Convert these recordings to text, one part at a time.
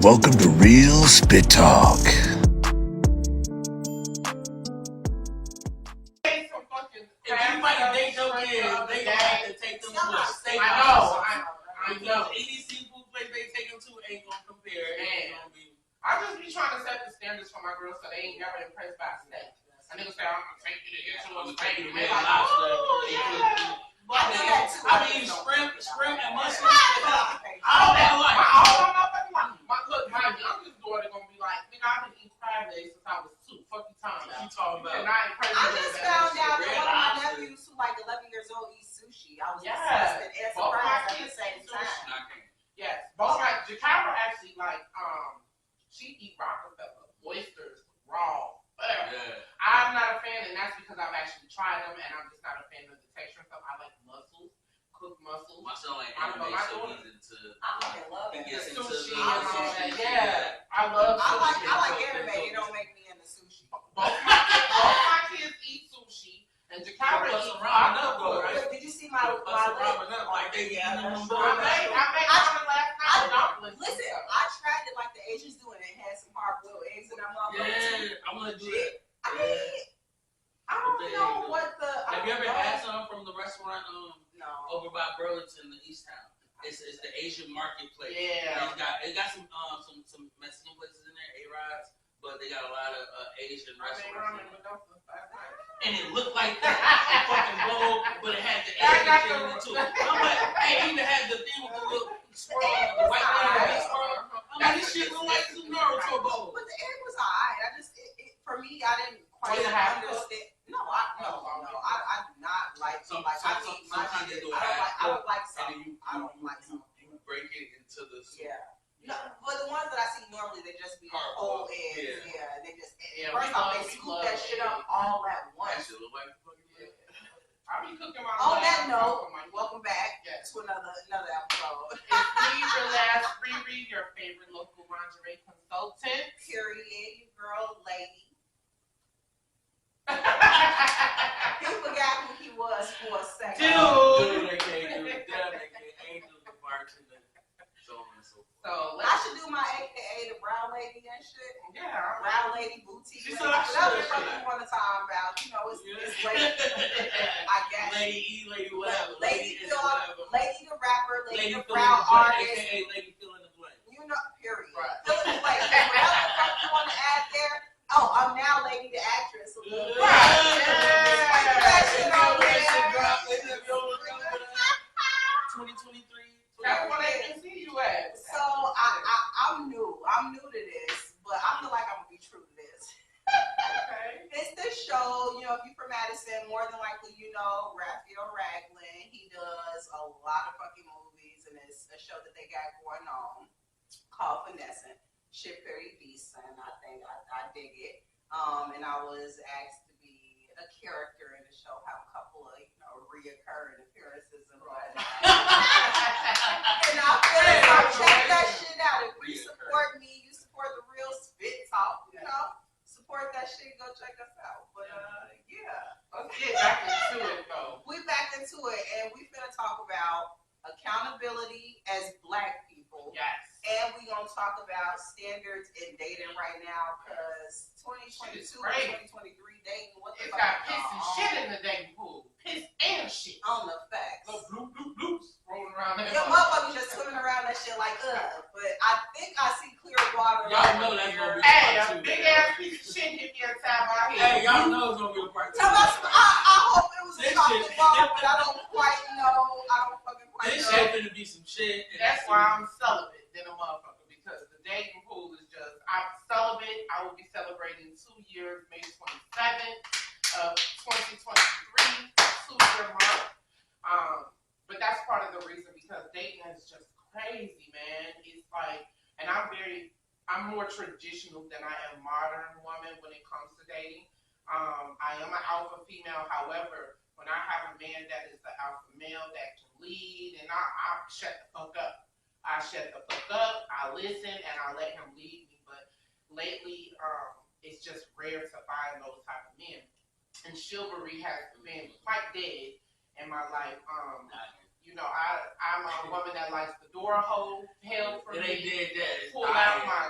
welcome to Real Spit Talk. I know. Any seafood place they take them to ain't gonna compare. I just be trying to set the standards for my girls so they ain't never impressed by a steak. A nigga say, I'm gonna take you to get to a steak. They like, oh, yeah. I mean, shrimp and mushrooms. All that like. My youngest daughter gonna be like, nigga, I've been eating crab legs since I was 2 fucking times. What you talking about? I just found out that one of my nephews who like 11 years old eats sushi. I was disgusted and surprised at the same time. Yes, both my Chicago actually like she eat Rockefeller, oysters, raw, whatever. Yeah. I'm not a fan, and that's because I've actually tried them, and I'm just not a fan of the texture and stuff. I like mussels, cooked mussels. My son like anime, so he's into. I love it. The sushi and all that. Yeah, I love sushi. I like anime. It don't make me into sushi. Both my kids eat sushi. And Chicago eats ramen, right? Did you see my like they I made dumplings. Listen, I tried it like the Asians do, and it had some hard-boiled eggs in that motherfucker. Yeah, I want to do it. I don't know what the. Have you ever had some from the restaurant no. over by Burlington, the East Town? It's the Asian marketplace. Yeah. It got some Mexican places in there, A-Rods, but they got a lot of Asian restaurants. And it looked like that fucking bowl, but it had the Asian shit in it too. I'm like, it even had the thing with the little swirl, the white man swirl. I'm like, this shit look like some Naruto bowl. But the egg was alright. For me, I didn't quite understand. No, I do not like. Sometimes they do it. I don't like some. I don't like some. You break it into the soup. Yeah. No, but the ones that I see normally, they just be whole eggs. Yeah, they just. First off, they scoop that shit up all at once. That shit look like fucking egg. I be cooking my. On that note, welcome back to another episode. It's your last reread, your favorite local lingerie consultant. Period, your girl, lady. He forgot who he was for a second. Dude, they can't do it. Angel, the bartender, so on and so forth. So I should do my AKA the brown lady and shit. Yeah, brown lady boutique. Whatever the fuck you want to talk about? You know, it's lady. I guess. Lady E, lady whatever. Lady the rapper, lady the brown artist. AKA lady fill in the blank. You know, period. Right. Fill in the blank. Whatever the fuck you want to add there. Oh, I'm now lady the actress. Right. 2023. That's what they can see you at. So I'm new. I'm new to this, but I feel like I'm gonna be true to this. Okay. It's this show, you know, if you're from Madison, more than likely you know Raphael Ragland. He does a lot of fucking movies, and it's a show that they got going on called Finessing. Shit pretty decent. I think I dig it. And I was asked to be a character in the show, have a couple of, reoccurring appearances and whatnot. And I feel like check that shit out. If you support me, you support the Real Spit Talk, support that shit, go check us out. But yeah. Let's get back into it though. We back into it, and we finna talk about accountability as Black people. Yes. And we gonna talk about standards in dating right now, because 2022, 2023 dating, what the fuck? It's got piss and shit in the dating pool. Piss and shit. On the facts. Little bloop, bloop, bloops rolling around there. Your motherfuckers just swimming around that shit like, but I think I see clear water. Y'all know that's gonna be hey, a big ass piece of shit hit me inside my head. Hey, y'all know it's gonna be a part 2. I hope it was a chocolate bar, but I don't quite know. I don't fucking quite know. This shit finna be some shit. And that's why I'm celibate than a motherfucker, because the dating pool is just, I'm celibate. I will be celebrating 2 years, May 27th of 2023, 2-year mark. But that's part of the reason, because dating is just crazy, man. It's like, and I'm more traditional than I am modern woman when it comes to dating. I am an alpha female, however, when I have a man that is the alpha male that can lead, and I shut the fuck up. I shut the fuck up, I listen, and I let him lead me. But lately, it's just rare to find those type of men. And chivalry has been quite dead in my life. I'm a woman that likes the door hole held for me. They did that. Pull out my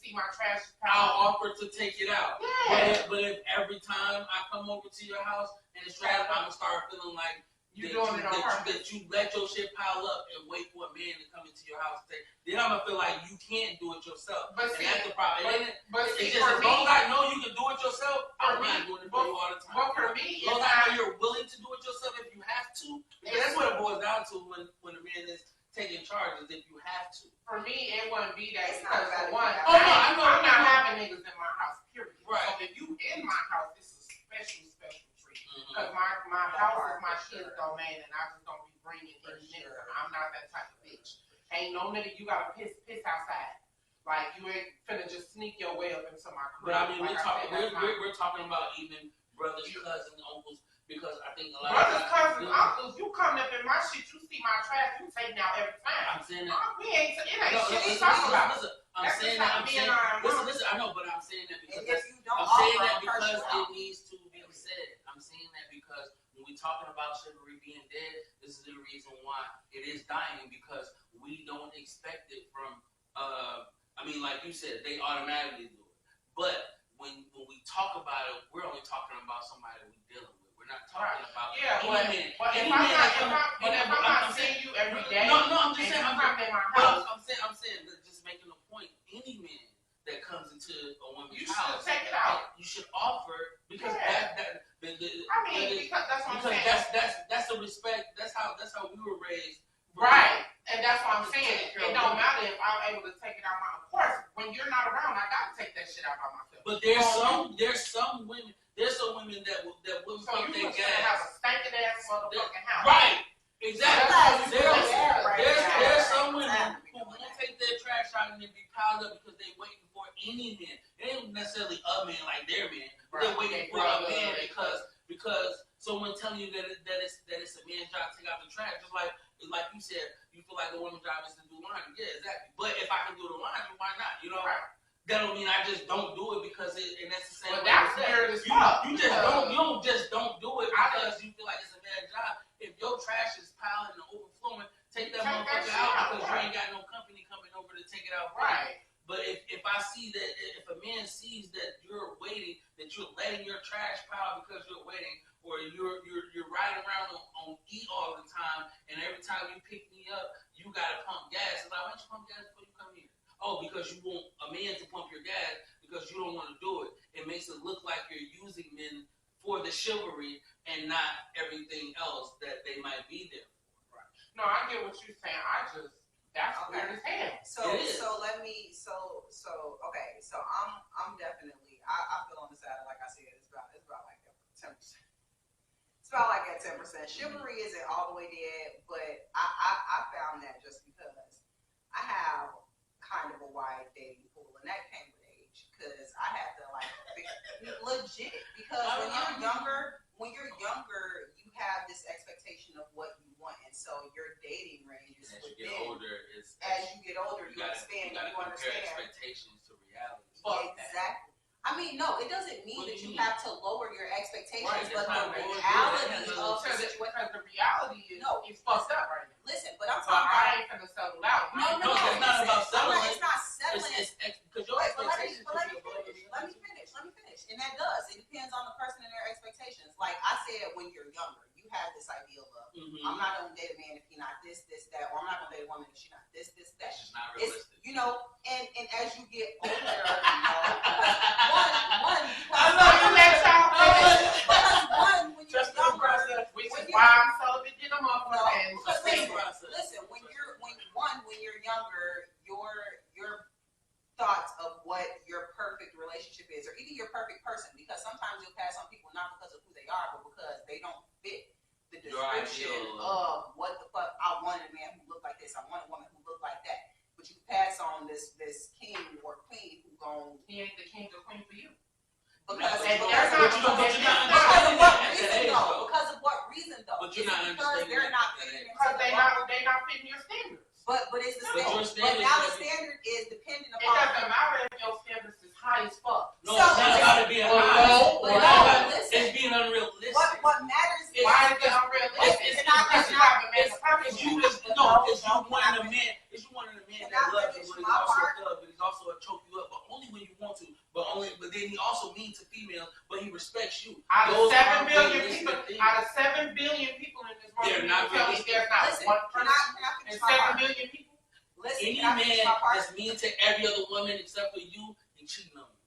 see my trash I'll offer to take it out. Yeah. But if every time I come over to your house and it's trash, I'm gonna start feeling like you're doing it on purpose. That you let your shit pile up and wait for a man to come into your house and say, then I'm gonna feel like you can't do it yourself. But and see, that's the problem. But It's see, just for as me, long as I know you can do it yourself, I'm not doing it for you all the time. But for me, as long as I know you're willing to do it yourself if you have to, because that's what it boils down to when a man is taking charge, is if you have to. For me, it wouldn't be that It's not because about for one, it. I'm not having niggas in my house, period. Right. So if you in my house, this is a special treat. Mm-hmm. Because my house is my kid's domain, and I just don't be bringing any niggas. I'm not that type of bitch. Ain't no nigga you gotta piss outside. Like you ain't finna just sneak your way up into my crib. But I mean, like we're talking about even brothers, cousins, uncles, because I think a lot brothers, of cousins, uncles, you coming up in my shit, you see my trash, you take it out every time. I'm saying that. We ain't, it ain't No, shit we listen, talking about. listen, I'm saying that. Listen, I know, but I'm saying that because it needs to be said. I'm saying that because when we're talking about chivalry being dead, this is the reason why it is dying, because we don't expect it from. I mean, like you said, they automatically do it. But when we talk about it, we're only talking about somebody we're dealing with. We're not talking about any man. But if I'm not seeing you every day, I'm just saying. I'm in my house. I'm saying, just making a point. Any man that comes into a woman's you house, should take it out. You should offer, because because that's what I'm saying. That's the respect. That's how we were raised. Right, and that's what I'm saying. It don't matter if I'm able to take it out. Of course, when you're not around, I gotta take that shit out by myself. But there's some women that will so pump their you gas. Have a stinking ass motherfucking house. Right, exactly. There's some women Exactly. who won't take their trash out and then be piled up because they waiting for any man. It ain't necessarily a man like their man. But they're waiting for a man because someone telling you that it's a man's job to take out the trash. Just like you said, you feel like a woman's job is to do laundry. Yeah, exactly. But if I can do the laundry, why not? You know, that don't mean I just don't do it because and that's the same. But that's weird as fuck. You don't just don't do it because you feel like it's a man's job. If your trash is piling and overflowing, take that motherfucker out because you ain't got no company coming over to take it out. Right. But if I see that, if a man sees that you're waiting, that you're letting your trash pile because you're waiting, or you're riding around on E all the time, and every time you pick me up, you gotta pump gas. It's like, why don't you pump gas before you come here? Oh, because you want a man to pump your gas because you don't want to do it. It makes it look like you're using men for the chivalry and not everything else that they might be there for. Right. No, I get what you're saying. That's weird as hell. So I'm definitely I feel on the side, like I said, it's about like 10%. It's about like at 10%. Chivalry isn't all the way dead, but I found that just because I have kind of a wide dating pool, and that came with age, because I had to like legit, because when you're younger, you have this expectation of what you want, and so your dating range is as you get older, you expand, you understand expectations to reality. Exactly. I mean, no, it doesn't mean that you have to lower your expectations, Right, but the reality of the situation. Because the reality is, it's fucked up right now. Listen, but I'm So talking I ain't finna settle out. No, it's not about settling. It's not settling. Because your expectations Let me finish. And that does. It depends on the person and their expectations. Like I said, when you're younger, you have this idea of, I'm not going to date a man if he's not this, that, or I'm not going to date a woman if she's not this, that. It's just not realistic. And as you get older, when you're younger, which is why I'm so big in the motherfucker. Listen, when you're younger, your thoughts of what your perfect relationship is, or even your perfect person, because sometimes you'll pass on people not because of who they are, but because they don't fit the description of what the fuck I wanted a man who looked like this, I want a woman who looked like that. But you pass on this king or queen who he ain't the king or queen for you. Because of what reason though? But you're not because they're not fitting they not fitting your standards. But it's the standard. But now the standard is dependent upon. It doesn't matter if your standards is high as fuck. No, it's not about it being high. It's being unrealistic. What matters is why is it unrealistic? It's you wanting a man that loves you, but he's also a thug, but he's also a choke you up. But want to, but then he also mean to females, but he respects you. Out of Those 7 are billion realistic people, things. out of 7 billion people in this world, They're you not tell me realistic. there's not Listen, one can person I in finish my 7 part? billion people. Listen, Any can I finish my man part? that's mean to every other woman except for you, he cheating on you.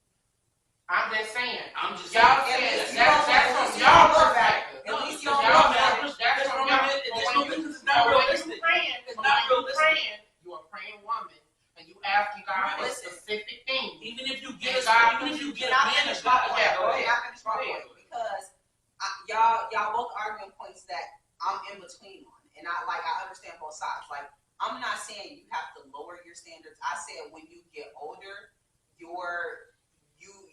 I'm just saying. I'm just Y'all saying. saying that's from you y'all don't look back. perspective. At least you Y'all don't look saying back. that's from y'all. It's not realistic. It's not realistic. You're a praying woman, and you asking God for specific things. Even if you And get God, even if you get can a I man finish that's my not point? yeah, go Can ahead. I finish my point? Because y'all both arguing points that I'm in between on, and I understand both sides. Like, I'm not saying you have to lower your standards. I said when you get older,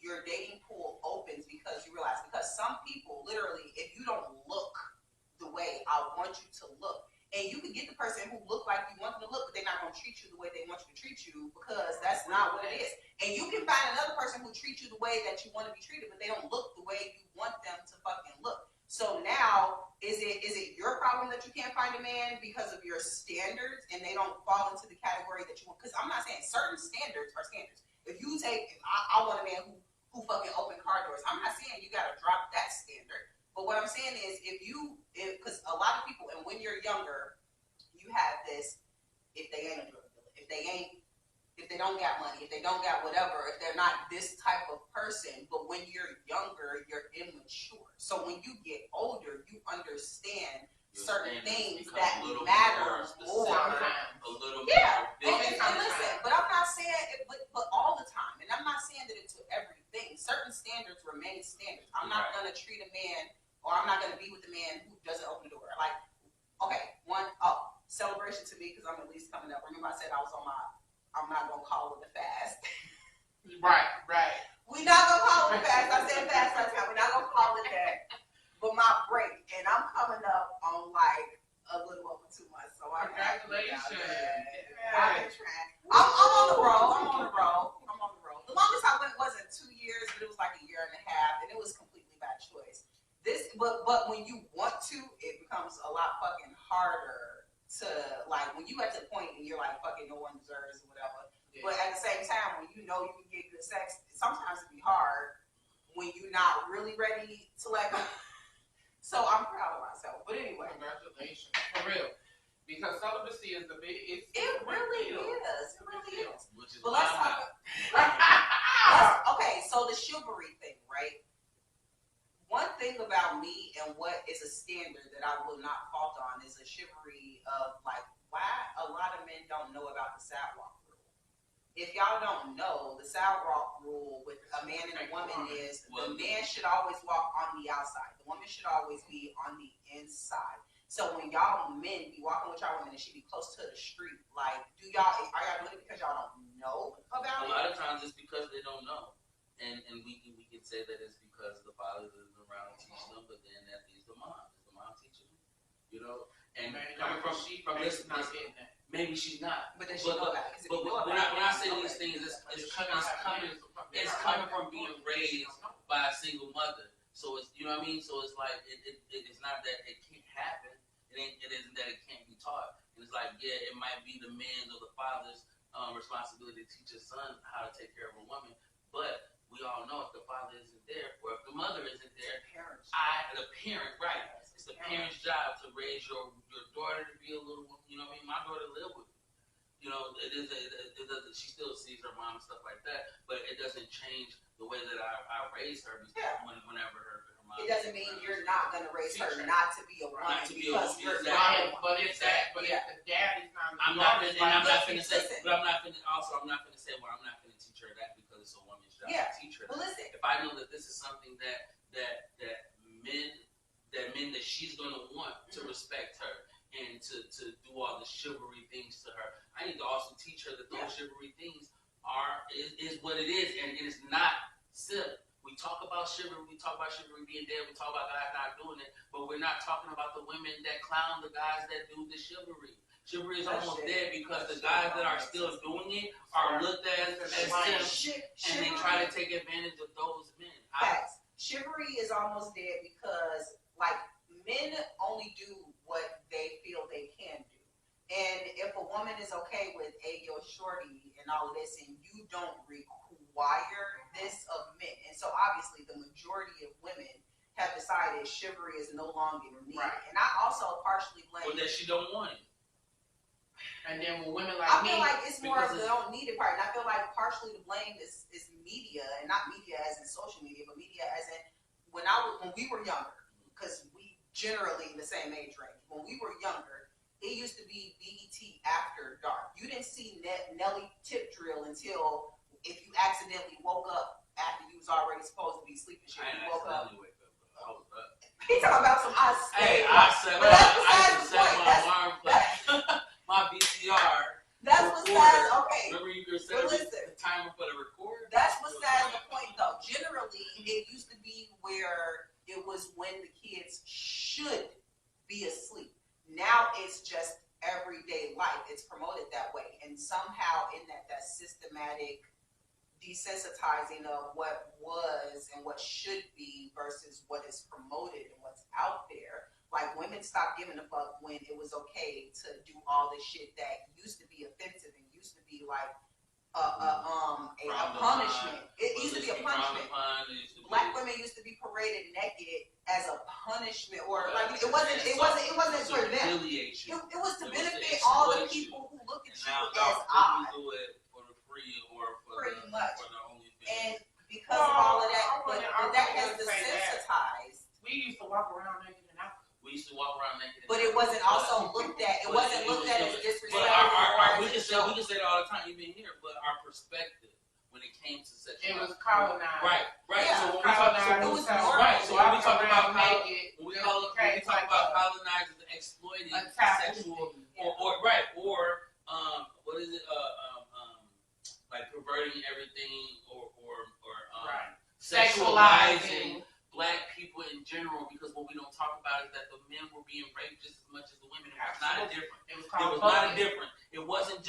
your dating pool opens because you realize, because some people literally, if you don't look the way I want you to look, and you can get the person who look like you want them to look, but they're not going to treat you the way they want you to treat you, because that's not what it is. And you can find another person who treats you the way that you want to be treated, but they don't look the way you want them to fucking look. So now, is it your problem that you can't find a man because of your standards and they don't fall into the category that you want? Because I'm not saying certain standards are standards. If I want a man who fucking open car doors, I'm not saying you got to drop that standard. But what I'm saying is, because a lot of people, and when you're younger, you have this, if they ain't a drug dealer, if they don't got money, if they don't got whatever, if they're not this type of person, but when you're younger, you're immature. So when you get older, you understand certain things that matter more. A little Yeah, more. and listen, but I'm not saying it, but all the time, and I'm not saying that it's everything. Certain standards remain standards. I'm not gonna treat a man, or I'm not gonna be with a man who doesn't open the door. Like, okay, celebration to me, because I'm at least coming up. Remember I said I was on I'm not gonna call it a fast. Right. We're not gonna call it a fast. I said fast last time. We're not gonna call it that. But my break, and I'm coming up on like a little over 2 months. So Congratulations. I've been trying. I'm on the road. The longest I went wasn't 2 years, but it was like a year and a half, and it was completely by choice. But when you want to, it becomes a lot fucking harder to, like, when you get to the point and you're like, fucking no one deserves or whatever. Yeah. But at the same time, when you know you can get good sex, sometimes it be hard when you're not really ready to let go. So I'm proud of myself. But anyway. Congratulations. For real. Because celibacy is the big, it really is. It really is. But let's talk. Okay, so the chivalry thing, right? One thing about me and what is a standard that I will not fault on is a chivalry of, like, why a lot of men don't know about the sidewalk rule. If y'all don't know, the sidewalk rule with a man and a woman is the man should always walk on the outside. The woman should always be on the inside. So when y'all men be walking with y'all women and she be close to the street, like, are y'all doing it because y'all don't know about it? A lot of times it's because they don't know. And we can say that it's because the father is around teaching them, but then that leaves the mom. Is the mom teaching them? You know? And coming from this, maybe she's not. But then she know about it. But when I say these things, it's coming from being raised by a single mother. So it's, you know what I mean? So it's like, it's not that it can't happen. It isn't that it can't be taught. And it's like, yeah, it might be the man's or the father's responsibility to teach a son how to take care of a woman. But we all know if the father isn't there, or if the mother isn't there, the parent, right? It's the parent's job to raise your daughter to be a little, you know what I mean? My daughter lived with me. You know, she still sees her mom and stuff like that, but it doesn't change the way that I raised her whenever her mom. It doesn't mean you're not going to raise her not to be a woman because you're not. But if the dad is not, I'm not going to say, well, I'm not going to teach her that because it's a woman's job to teach her. But listen, if I know that this is something that men that she's going to want to respect her and to do all the chivalry things to her, I need to also teach her that those chivalry things is what it is, and it is not silly. We talk about chivalry being dead, we talk about guys not doing it, but we're not talking about the women that clown the guys that do the chivalry. Chivalry is almost dead because the guys that are still doing it are looked at as simps, and they try to take advantage of those men. Chivalry is almost dead because, like, men only do what they feel they can do. And if a woman is okay with, hey, yo, shorty and all of this, and you don't require this of men. And so obviously the majority of women have decided chivalry is no longer needed. Right. And I also partially blame. Well, that she don't want it. And then when women like I me, feel like it's more of because the don't need it part. And I feel like partially the blame is media, and not media as in social media, but media as in when we were younger, because we generally in the same age range. When we were younger, it used to be BET after dark. You didn't see Nelly tip drill until if you accidentally woke up after you was already supposed to be sleeping. Shit, I you woke up. accidentally wake up, but I was up. He talking about some I Hey, stayed I up. set But that's up. I besides just the set point. my That's alarm clock, my VCR. That's besides. Okay. Remember you could set But listen. the timer for the record? That's besides the point, though. Generally, it used to be where it was when the kids should be asleep. Now it's just everyday life. It's promoted that way. And somehow in that systematic desensitizing of what was and what should be versus what is promoted and what's out there. Like, women stopped giving a fuck when it was okay to do all this shit that used to be offensive and used to be like a punishment. It used to be a punishment. Black women used to be paraded naked as a punishment, or like it wasn't for them. It was to benefit all the people who look at you as odd. Do it for the free or for Pretty the, much. for the OnlyFans. And because of all of that, but that has gonna say that. desensitized. we used to walk around naked in Africa. We used to walk around naked. But it wasn't also looked at. It wasn't looked at as disrespectful. But we can say it all the time, even here. But our perspective when it came to sexuality, It was colonized. right. Yeah, So when we talk, colonized. it was so, normal. right. So So when we talk about naked, when we talk about colonizers exploiting sexual or what is it like perverting everything or right. sexualizing Black people in general, because what we don't talk about is that the men were being raped just as much as the women. It was not a different. It was It called was not a different. It wasn't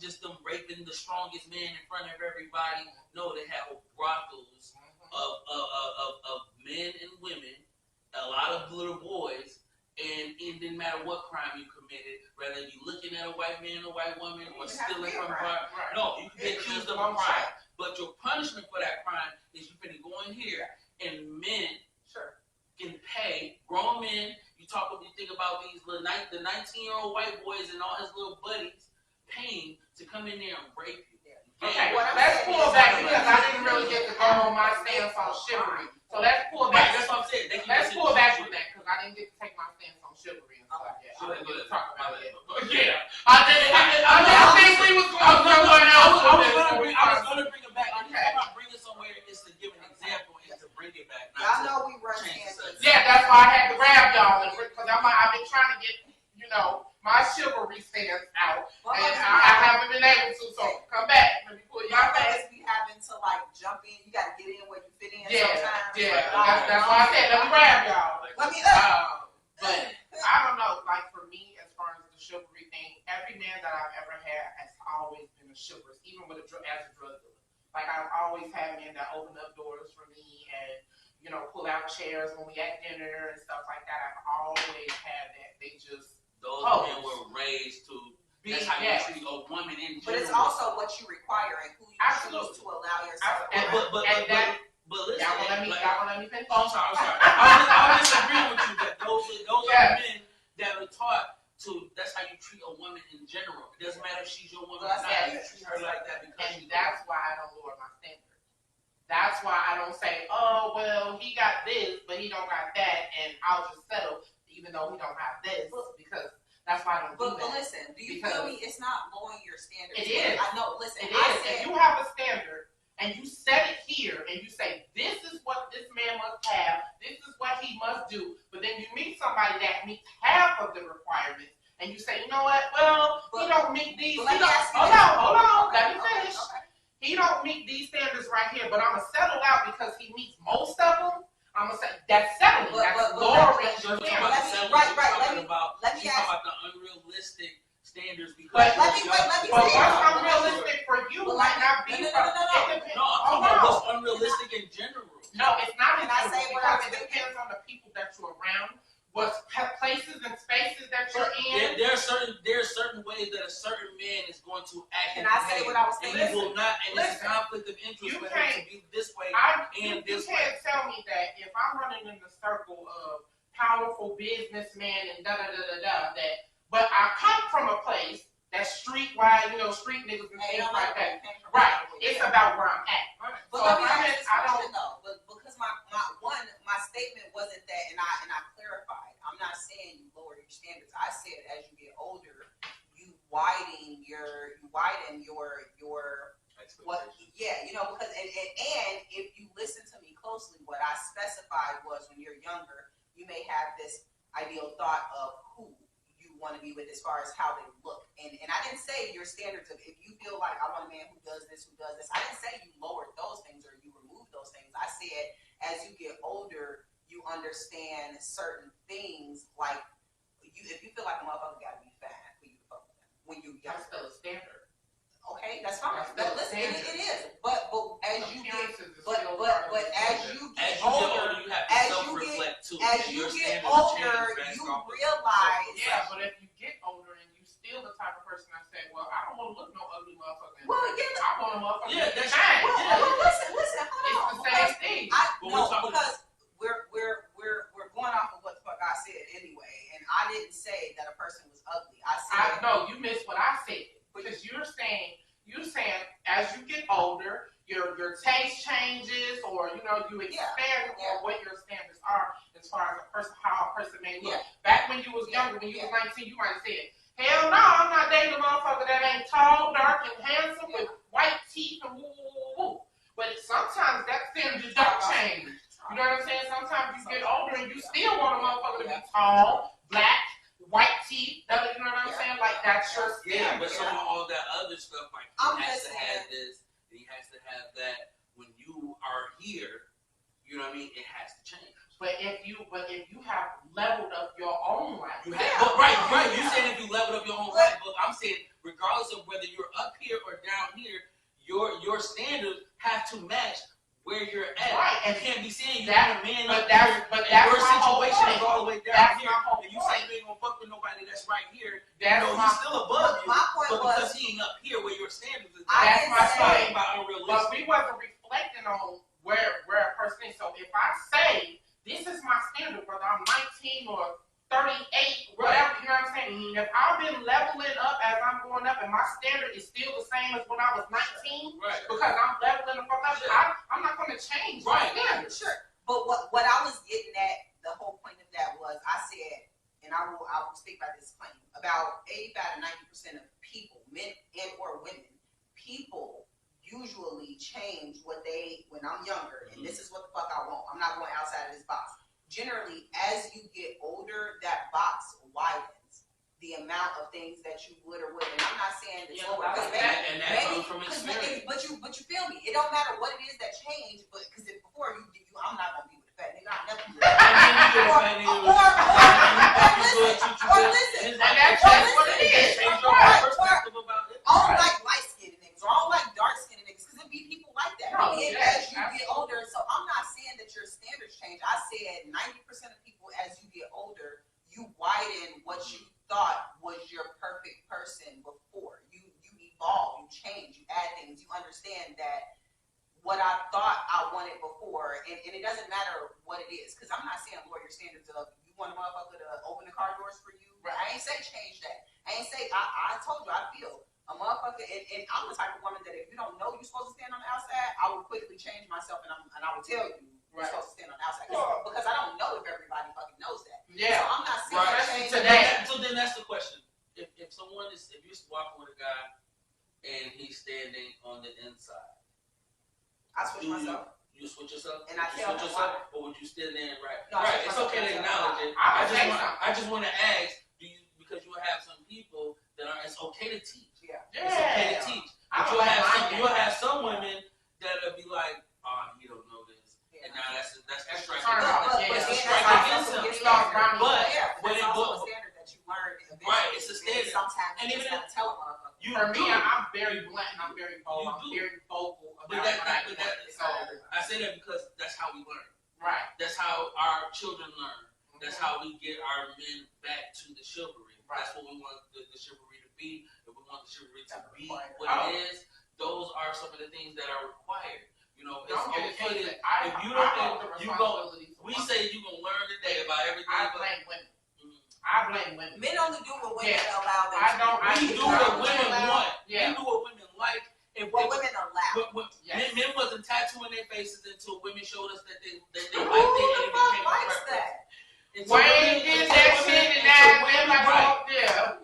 just them raping the strongest man in front of everybody. No, they had brothels of men and women, a lot of little boys, and it didn't matter what crime you committed, whether you looking at a white man, a white woman, or stealing from her. Right. No, you can be accused of a crime, but your punishment for that crime is you finna go in here, and men can pay grown men. You think about these the 19-year-old white boys and all his little buddies paying to come in there and rape you. Okay, let's pull back because I didn't really get to go on my stance on chivalry. So let's pull back. That's what I'm saying. Let's pull back from that because I didn't get to take my stance on chivalry and stuff. Yeah, I didn't get to talk about it. Yeah, I didn't. I think we was going somewhere else. I was going to bring it back. And if I'm bringing it somewhere, it's to give an example and to bring it back. Y'all know we run tangents. Yeah, that's why I had to grab y'all because I've been trying to get my chivalry stance out, and I haven't been able to. So come back. Let me pull you out. Y'all fellas be having to like jump in. You got to get in where you fit in. Yeah, sometimes. yeah. That's why I said let me grab y'all. Let me. But I don't know. Like for me, as far as the chivalry thing, every man that I've ever had has always been a chivalrous, even with as a drug dealer. Like I've always had men that open up doors for me and pull out chairs when we at dinner and stuff like that. I've always had that. They just those men were raised to. That's how you treat a woman in general. But it's also what you require and who you choose to allow yourself. But listen, y'all gonna let me finish? Oh, I'm sorry. I disagree with you that those are men that are taught to. That's how you treat a woman in general. It doesn't matter if she's your woman or not. You treat her like that because. And that's why I don't lower my standards. That's why I don't say, oh well, he got this, but he don't got that, and I'll just settle, even though he don't have this, because that's why I don't do that. But listen, do you feel me? It's not lowering your standards. It is. I know. Listen, it is. If you have a standard and you set it here and you say this is what this man must have, this is what he must do, but then you meet somebody that meets half of the requirements, and you say, you know what? Well, he don't meet these. Hold on. Let me finish. He don't meet these standards right here, but I'm gonna settle out because he meets most of them. I'm gonna say that's settling. That's lowering your standards. Let me ask about the unrealistic standards because. But let me what's unrealistic for you might not be. No, I'm talking about what's unrealistic in general. No, it's not. Can I say what it depends on the people that you're around. places and spaces that you're in. There are certain ways that a certain man is going to act. Can I say what I was and saying? he will not, and it's a conflict of interest You for him can't- to be this way You and this way. can't tell me that if I'm running in the circle of powerful businessmen and but I come from a place that's streetwide, street niggas and things like that. Right. It's about where I'm at. But So let me if I'm ask in- this I question don't- though, but because my statement wasn't that, and I clarified. I'm not saying you lower your standards. I said as you get older, you widen your what? Yeah, because and if you listen to me closely, what I specified was when you're younger, you may have this ideal thought of who you want to be with as far as how they look, and I didn't say your standards of if you feel like I want a man who does this. I didn't say you lowered those things or you removed those things. I said as you get older, you understand certain things like if you feel like a motherfucker gotta be fine for you to fuck with them when you're That's younger. still a standard. Okay, that's fine. That's Listen, standard. it is. But as you get Appearances is but still but part of but the as standard. you As get you get older, older, you have to as you self-reflect too. as and you your get standards older, change based you off of realize. Yeah, but if you get older and you still the type of person that say, well, I don't want to look no ugly motherfucker. Well, yeah, I want a motherfucker. Yeah, that's that's fine. well, listen, hold It's on. the same thing. Because we're going off of what the fuck I said anyway, and I didn't say that a person was ugly. I said No, you missed what I said because you're saying as you get older, your taste changes, or you expand on what your standards are as far as how a person may look. Back when you was younger, when you was 19, you might have said, "Hell no, I'm not dating a motherfucker that ain't tall, dark, and handsome with white teeth and woo woo woo woo." But sometimes that standard don't change. You know what I'm saying? Sometimes you get older and you still want a motherfucker to be tall, black, white teeth. You know what I'm saying? Like that's your Yeah, standard. but some of all that other stuff, like he has to have this, and he has to have that. When you are here, you know what I mean? It has to change. But if you have leveled up your own life, You have, right. You saying if you leveled up your own life, but I'm saying regardless of whether you're up here or down here, your standards have to match where you're at. Right. And can't be saying you're That- a man but up that's- here, but and that's your my whole situation point. is all the way down That's here, my whole and you point. say you ain't gonna fuck with nobody that's right here. That's you know, my- he's still above you, my point but was because he ain't up here where your standards is, I That's didn't my say- point. about but unrealistic. we wasn't reflecting on where a person is. So if I say this is my standard, whether I'm 19 or 38, whatever, you know what I'm saying? Mhm. If I've been leveling up as I'm going up, and my standard is still the same as when I was 19, Right. because I'm leveling the fuck up, Yeah. I'm not going to change Right. my standard. Sure. But what I was getting at, the whole point of that was I said, and I will speak by this claim, about 85 to 90% of people, men and or women, people usually change when I'm younger, and this is what the fuck I want. I'm not going outside of this box. Generally, as you get older, that box widens. The amount of things that you would or wouldn't. And I'm not saying it's lower. And that comes from experience. But you feel me? It don't matter what it is that changed, but because before you, I'm not gonna be with a fat nigga. I'm never. Listen, And that's what it is. I don't like light skinned niggas, or I don't like dark skinned niggas, because it be people like that. No, And yeah, as you get older, so I'm not saying that your standards change. I said 90% of people, as you get older, you widen what you thought was your perfect person before. You evolve, you change, you add things, you understand that what I thought I wanted before, and it doesn't matter what it is, because I'm not saying lower your standards of you want a motherfucker to open the car doors for you. Right. I ain't say change that. I ain't say I told you I feel a motherfucker, and I'm the type of woman that if you don't know you're supposed to stand on the outside, I will quickly change myself, and I will tell you you're supposed to stand on the outside, because I don't know if everybody fucking knows that. Yeah. So I'm not saying change Today. So then that's the question. If you're walking with a guy and he's standing on the inside, I switch myself. You switch yourself? And I you tell switch him yourself, or would you stand there and right? No, Right. It's okay to acknowledge it. I just want to ask, because you have some people that are. It's okay to teach. Yeah. It's okay to teach. But you'll have some women that'll be like, oh, you don't know this, and now that's a strike. It's a strike against them. But it's also a standard that you learn eventually. Right, it's a standard. Sometimes and you even just gotta tell a motherfucker. For me, I'm very blunt and I'm very bold. I'm You do. very vocal about But what I do. so I say that because that's how we learn. Right. That's how our children learn. That's how we get our men back to the chivalry. Right. That's what we want the chivalry to be. If we want the chivalry to be required. what it is, those are some of the things that are required. You know, it's Don't get it okay twisted. if you don't think you go. responsibilities. We say you gonna learn today about everything. I blame women. I blame women. Men only do what women Yes. allow them I to don't. I We do I what don't women allow- want. Yeah. We do what women like. If what women allow. Yes. men wasn't tattooing their faces until women showed us that they Who liked it the and it fuck became a likes preference. that? Until Wayne women- did until that women- shit and until now women- I'm like, right. oh, yeah.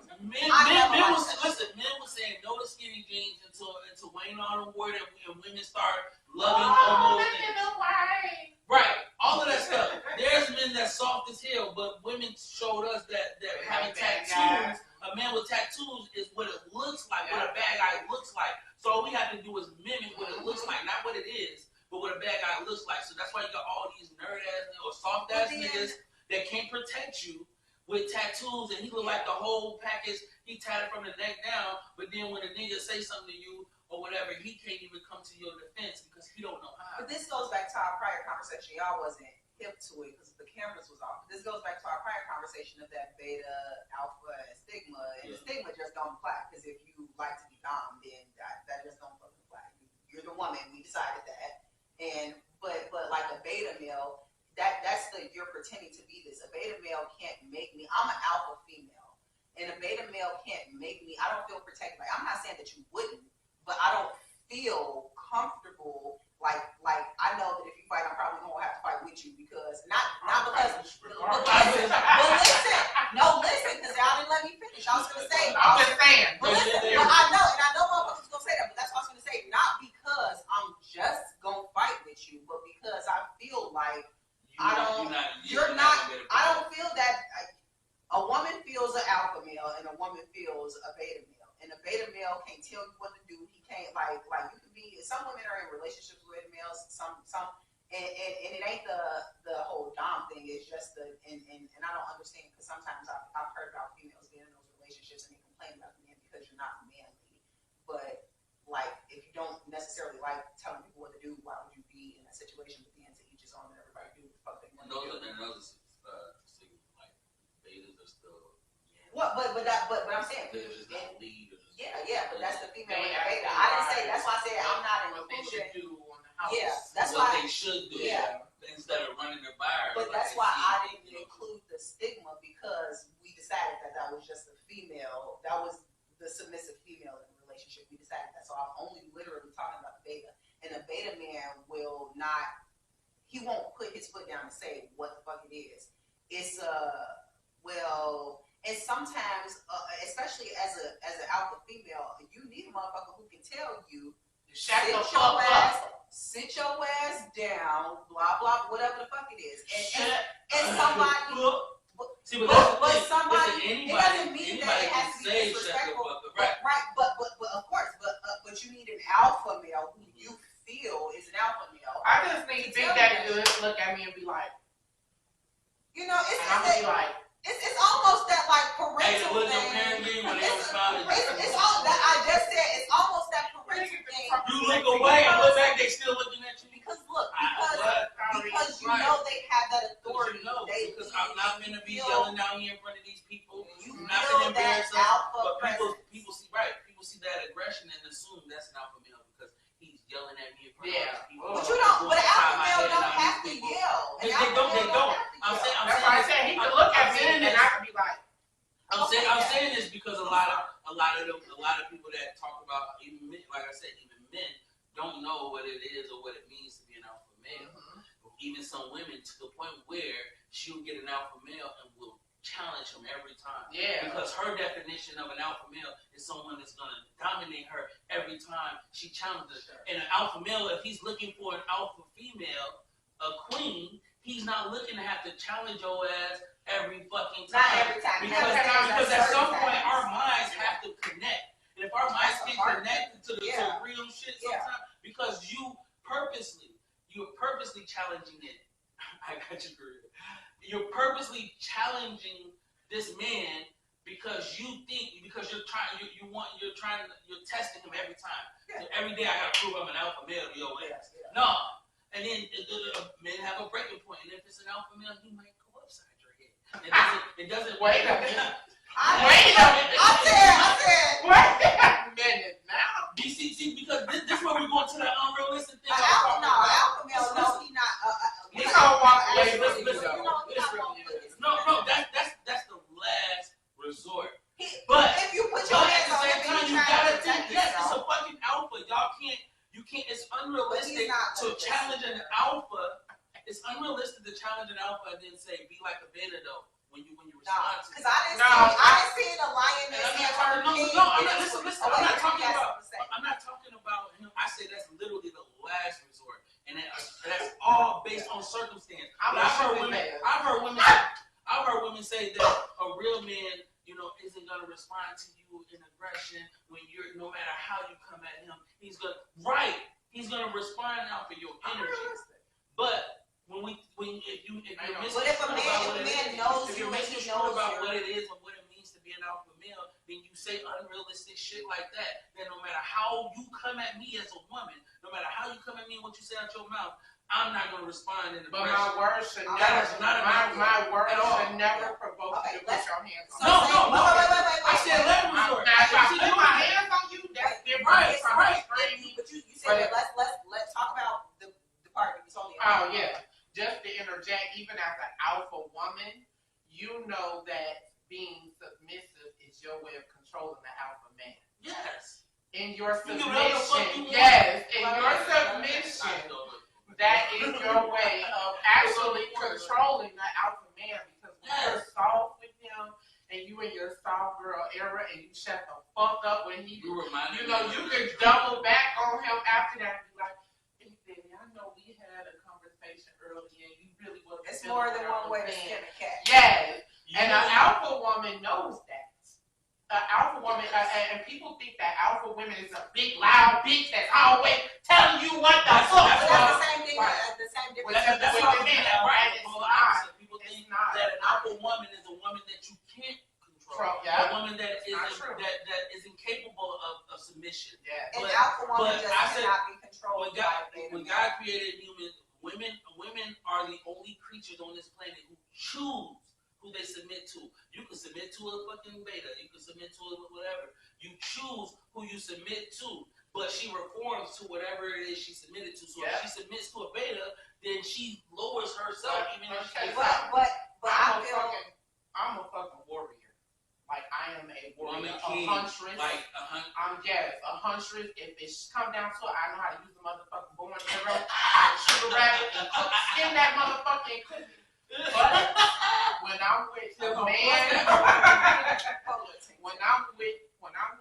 Men was saying no to skinny jeans until Wayne on wore them and women start loving Oh, almost look at the Wayne. right. All of that stuff. There's men that's soft as hell, but women showed us that having tattoos, a man with tattoos is what it looks like, what a bad guy looks like. So all we have to do is mimic what it looks like, not what it is, but what a bad guy looks like. So that's why you got all these nerd ass or soft ass niggas that can't protect you with tattoos, and he look like the whole package. He tatted from the neck down, but then when a nigga say something to you or whatever, he can't even come to your defense because he don't know how. But this goes back to our prior conversation. Y'all wasn't hip to it because the cameras was off. This goes back to our prior conversation of that beta, alpha, and stigma. And the stigma just don't apply because if you like to be dom, then that just don't fucking apply. You're the woman. We decided that. And but like a beta male, that's you're pretending to be this. A beta male can't make me. I'm an alpha female, and a beta male can't make me. I don't feel protected. Like I'm not saying that you wouldn't, but I don't feel comfortable. Like I know that if you fight, I'm probably gonna have to fight with you because not because. But listen, because y'all didn't let me finish. I was gonna say. I'm just saying. But listen, but I know motherfuckers gonna say that, but that's what I was gonna say. Not because I'm just gonna fight with you, but because I feel like I don't feel that a woman feels an alpha male and a woman feels a beta male. And a beta male can't tell you what to do. He can't like you can be. Some women are in relationships with beta males. Some and it ain't the whole dom thing. It's just and I don't understand because sometimes I've heard about females being in those relationships and they complain about the men because you're not manly. But like if you don't necessarily like telling people what to do, why would you be in that situation? But then to each his own, and everybody do what the fuck they want to do. Like betas are still. What? But I'm saying. They're just not lead. Yeah, but that's the female and the beta. I didn't say. That's why I said I'm not What they should including. do on the house. Yeah, that's what why. they should do. Yeah. Instead of running their buyers. But that's why I didn't include the stigma because we decided that was just a female. That was the submissive female in the relationship. We decided that. So I'm only literally talking about the beta. And a beta man will not. He won't put his foot down and say what the fuck it is. It's well. And sometimes, especially as an alpha female, you need a motherfucker who can tell you, sit your ass down, blah blah, whatever the fuck it is, and somebody. But somebody, it doesn't mean that it has to be disrespectful, right? But of course, but you need an alpha male who you feel is an alpha male. I just need Big Daddy Good to look at me and be like, you know, it's almost that like parental thing. It's all that I just said. It's almost that parental thing. You look away and look back, they still looking at you. Because you know they have that authority. Because I'm not gonna be yelling out here in front of these people. You I'm not feel gonna embarrass that us. alpha But people see that aggression and assume that's an alpha male because he's yelling at me in front of these people. But you don't. But an alpha male don't have to yell. They don't. That's why I said he can look at me and I can be like. I'm saying this because a lot of people that talk about even men, like I said, even men don't know what it is or what it means to be an alpha male. Even some women to the point where she'll get an alpha male and will challenge him every time. Yeah. Because her definition of an alpha male is someone that's gonna dominate her every time she challenges her. And an alpha male, if he's looking for an alpha female, a queen, he's not looking to have to challenge your ass every fucking time. Not every time. Because at some point our minds have to connect. And if our minds can connect to the real shit sometimes, because you're purposely challenging it. I got you, girl. You're purposely challenging this man because you're testing him every time. So every day I gotta prove I'm an alpha male to your ass. No. And then men have a breaking point, and if it's an alpha male, he might go upside your head. It doesn't. Wait a minute. I said. Wait a minute now. See, because this is where we're going to that unrealistic thing. Alpha male, no, he not. He don't want Listen, to listen. No, that's the last resort. But if you put your hands on him, you gotta think. Yes, it's a fucking alpha. You can't. It's unrealistic to challenge an alpha. It's unrealistic to challenge an alpha and then say, be like a beta though. When you respond to. Because I didn't see a lioness and her king. No, listen. I'm not talking about him. I say that's literally the last resort, and that's all based on circumstance. I've heard women say that a real man, isn't gonna respond to you in aggression when you're, no matter how you come at him, he's gonna respond out for your energy. But if a man knows you and he knows about what it is and what it means to be an alpha male, then you say unrealistic shit like that. Then no matter how you come at me as a woman, no matter how you come at me and what you say out your mouth, I'm not gonna respond in aggression. But my words should never. Should never provoke you to put your hands on. No. Wait. I said let me If I put my hands on you, that's different. Right. But you said let's talk about the part you told me. Oh yeah. Just to interject, even as an alpha woman, you know that being submissive is your way of controlling the alpha man. Yes. In your submission, that is your way of actually controlling the alpha man, because when you're soft with him and you in your soft girl era and you shut the fuck up when he, you can double back on him after that and be like, hey baby, I know we had a conversation earlier and you really wasn't. It's more than one way to skin a cat. Yes, and an alpha woman knows that. An alpha woman, and people think that alpha women is a big loud bitch that's always telling you what the fuck. That's the same thing. The same difference. That's what it is, right? It's not. People think that an alpha woman is a woman that you can't control. A woman that is incapable of submission. Yeah. An alpha woman just cannot be controlled. When God created humans, women are the only creatures on this planet who choose who they submit to. You can submit to a fucking beta. You can submit to whatever. You choose who you submit to. But she reforms to whatever it is she submitted to. So if she submits to a beta, then she lowers herself. But I'm a fucking warrior. Like I am a warrior. King, a huntress. I'm a huntress. If it's come down to it, I know how to use the motherfucking bow and arrow. I shoot a rabbit and skin that motherfucking cookie. But when I'm with a man, when I'm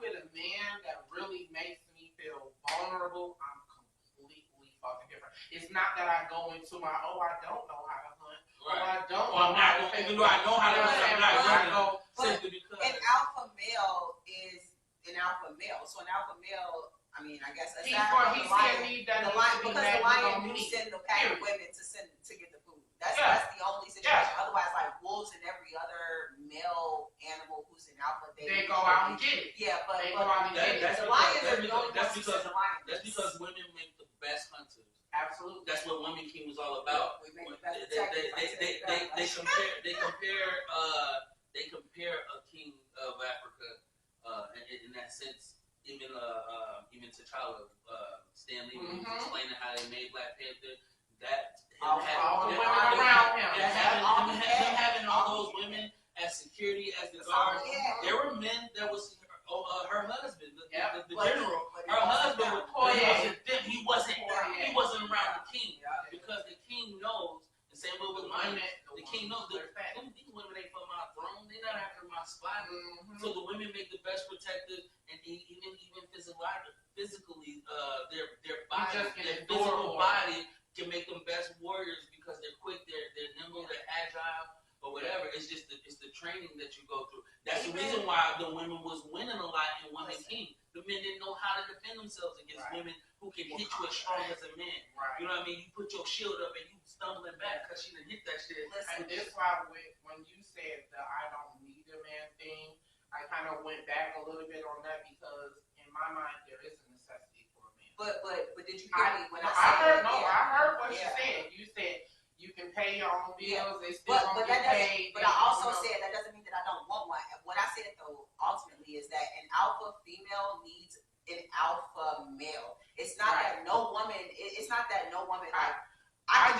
with a man that really makes me feel vulnerable, I'm completely fucking different. It's not that I go into my I don't know how to hunt. Right. I don't. Well, I'm not going to. Even though I know how to hunt, simply because an alpha male is an alpha male. So an alpha male, I mean, I guess aside from the lion, because the lion do send the pack of women to get the food. That's the only situation. Otherwise, like wolves and every other male animal who's an alpha, they go out and get it. Yeah, but they go out and get it. The lions are the only ones who send the lions. That's because women make the best hunters. Absolutely. That's what Woman King was all about. We make the best they compare a king of Africa in that sense. Even T'Challa, Stan Lee was explaining how they made Black Panther. Having all those women as security, as the guards. There were men that was her husband, the general. Her husband was poisoned. He wasn't around the king because the king knows. The same way with women, the king knows that these women ain't from my throne. They're not after my spot. So the women make the best protectors, and even physically, their body, their physical body can make them best warriors because they're quick, they're nimble, they're agile, or whatever. It's just it's the training that you go through. That's the reason why the women was winning a lot in Woman King. The men didn't know how to defend themselves against women who can hit you as strong as a man. Right. You know what I mean? You put your shield up and you stumbling back because she didn't hit that shit. And this why when you said the I don't need a man thing, I kind of went back a little bit on that because in my mind there is a necessity for a man. But did you hear me when I heard said? I heard what you said. You said You can pay your own bills. They still but gonna that get paid. doesn't. But I also said that doesn't mean that I don't want one. What I said though, ultimately, is that an alpha female needs an alpha male. It's not that no woman. It's not that no woman. Like, I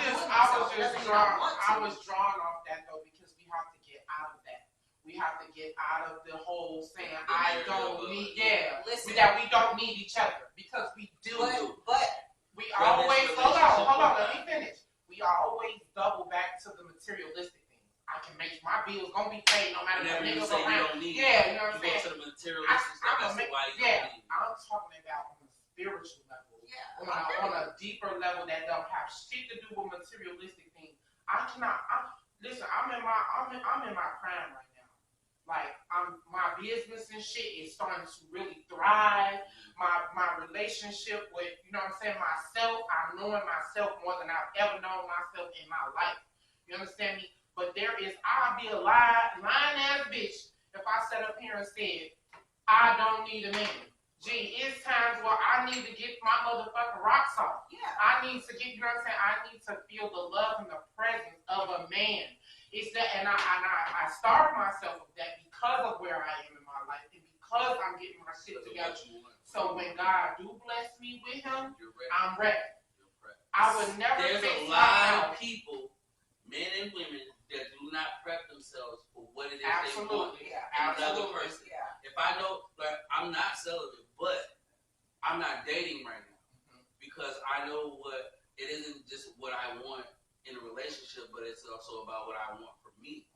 was drawn off that though, because we have to get out of that. We have to get out of the whole saying I don't need that we don't need each other, because we do. But we always hold on, let me finish. We always double back to the materialistic thing. I can make my bills gonna be paid no matter what niggas around. Yeah, you know what I'm saying? To the materialistic stuff, that's why you don't need. I'm talking about on a spiritual level. On a deeper level that don't have shit to do with materialistic things. Listen, I'm in my prime right now. Like, my business and shit is starting to really thrive. My relationship with, you know what I'm saying, myself, I'm knowing myself more than I've ever known myself in my life. You understand me? But I'd be a lying ass bitch if I sat up here and said, I don't need a man. Gee, it's times where I need to get my motherfucking rocks off. Yeah. I need to get, you know what I'm saying? I need to feel the love and the presence of a man. It's that, and I starve myself with that because of where I am in my life and because I'm getting my shit together. So when God do bless me with him, I'm ready. I would never. There's a lot of people, men and women, that do not prep themselves for what it is they want in another person. Yeah. If I know, like, I'm not celibate, but I'm not dating right now because I know what it isn't just what I want in a relationship, but it's also about what I want for me.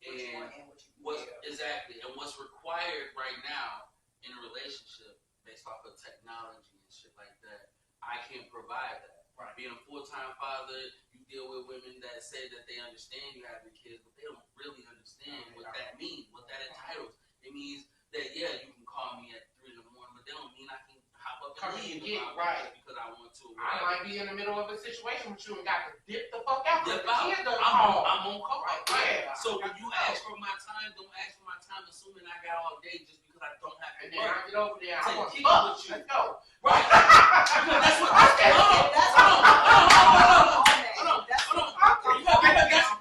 And what's required right now in a relationship based off of technology and shit like that, I can't provide that. Right. Being a full-time father, you deal with women that say that they understand you having kids, but they don't really understand what that means, what that entitles. It means that, yeah, you can call me at 3 in the morning, but that don't mean I can hop up and leave because I want to. I might be in the middle of a situation with you and got to dip the fuck out. I'm on call. Right? Yeah. So when you ask for my time, don't ask for my time assuming I got all day just because I don't have to work. And then I get over there, I want to kick with you. Let's go. Right. Because that's what that's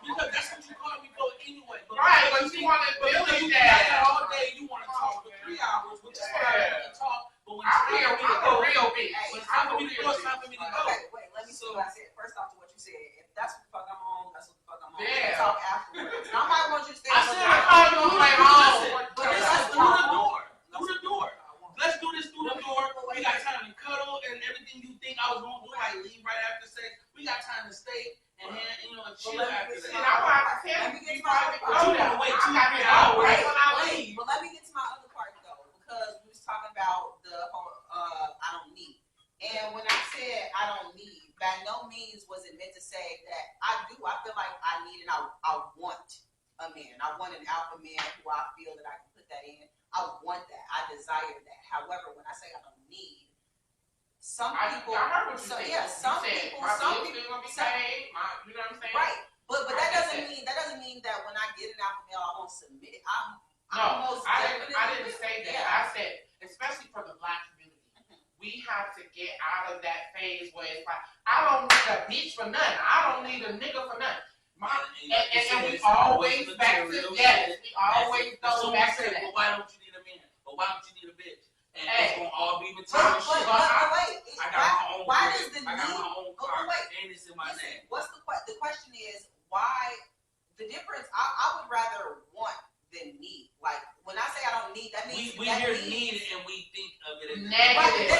because that's what you call me for anyway. Right, but you want to build that all day. You want to talk for 3 hours, which is fine. You can talk, but when I'm a real bitch. When it's time for me to go, it's time for me to go. Okay, wait, let me see what I said. First off, to what you said, if that's what the fuck I'm on, that's what the fuck I'm on. Yeah. We can talk afterwards. And I might want you to stay. I thought you was like, but let's through the door. Through the door. Let's do this through the door. We got time to cuddle and everything you think I was going to do, like leave right after sex. We got time to stay and chill after that. Let me get to my other part. But you want to wait 2-3 hours when I leave. But let me get to my other part though, because we was talking about the whole I don't need. And when I said I don't need, by no means was it meant to say that I do. I feel like I need and I want a man. I want an alpha man who I feel that I can put that in. I want that. I desire that. However, when I say I don't need, some people. I heard what you said. Yeah, some people. Some people gonna be paid. You know what I'm saying? Right. But that doesn't mean that when I get an alpha male, I won't submit. I didn't say that. I said, especially for the Black community, we have to get out of that phase where it's like, I don't need a bitch for nothing. I don't need a nigga for nothing. And we always back to yes. We always go back to that. But why don't you need a man? But why don't you need a bitch? And it's gonna all be material shit. I got my own car. I got my own car. And it's in my name. What's the question is why the difference? I would rather want than need. Like when I say I don't need, that means we hear need and we think of it as negative.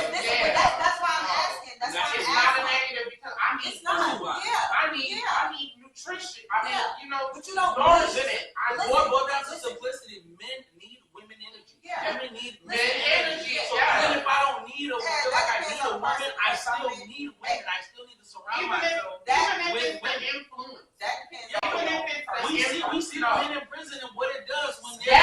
That's why I'm asking. That's why it's not a negative because I need food. I need nutrition. I mean, but you don't nourish it. Boil down to simplicity. Men need women energy. Yeah. Women need men energy. So even if I don't need a woman, feel like I need a woman, I still need women. I still need to surround myself with women. Influence. That depends on we see men in prison and what it does when they